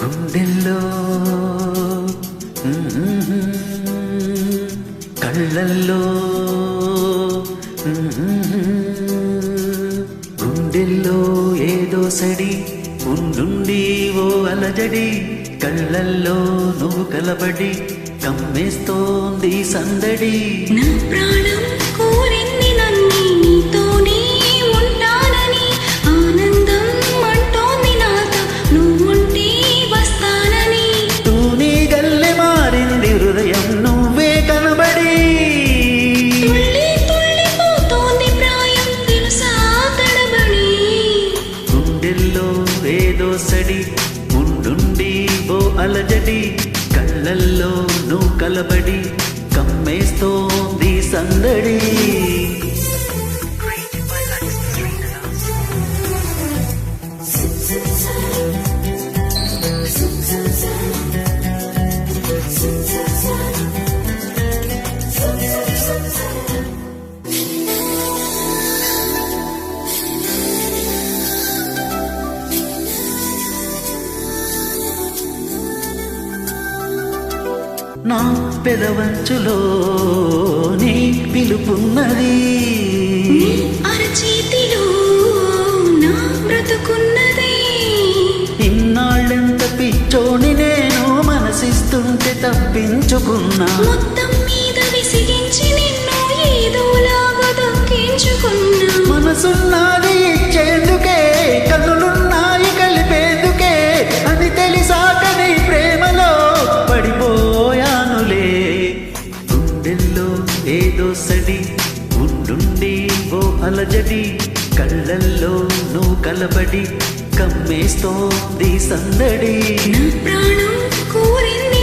గుండెల్లో కళ్ళల్లో గుండెల్లో ఏదో సడి ఉండుండి ఓ అలజడి కళ్ళల్లో నువ్వు కలబడి కమ్మేస్తోంది సందడి. నా ప్రాణం కోరింది నన్ను నీతోనే ఉంటానని ఆనందం అంటోంది నాతో నువ్వుంటే వస్తానని. తూనీ గల్లె మారింది హృదయం నువ్వే కనబడి తుళ్ళి తుళ్ళిపోతోంది ప్రాయం తెలుసా తడబడి. గుండెల్లో ఏదో సడి ఉండుండి ఓ అలజడి కళ్ళల్లో నువ్వు కలబడి కమ్మేస్తోంది సందడి. నా పెదవంచులో నీ పిలుపున్నది అరచేతిలో నా బ్రతుకున్నది. ఇన్నాళ్ళెంత పిచ్చోని నేను మనసిస్తుంటే తప్పించుకున్నా. మొత్తం మీద విసిగించి నిన్ను ఏదోలాగా దక్కించుకున్నా. మనసున్నది ఇచ్చేందుకే కన్నులున్నాయి కలిపేందుకే అని తెలిసాక నీ ప్రేమలో పడిపోయానులే. గుండెల్లో ఏదో సడి ఉండుండి ఓ అలజడి కళ్ళల్లో నువ్వు కలబడి కమ్మేస్తోంది సందడి. నా ప్రాణం కోరింది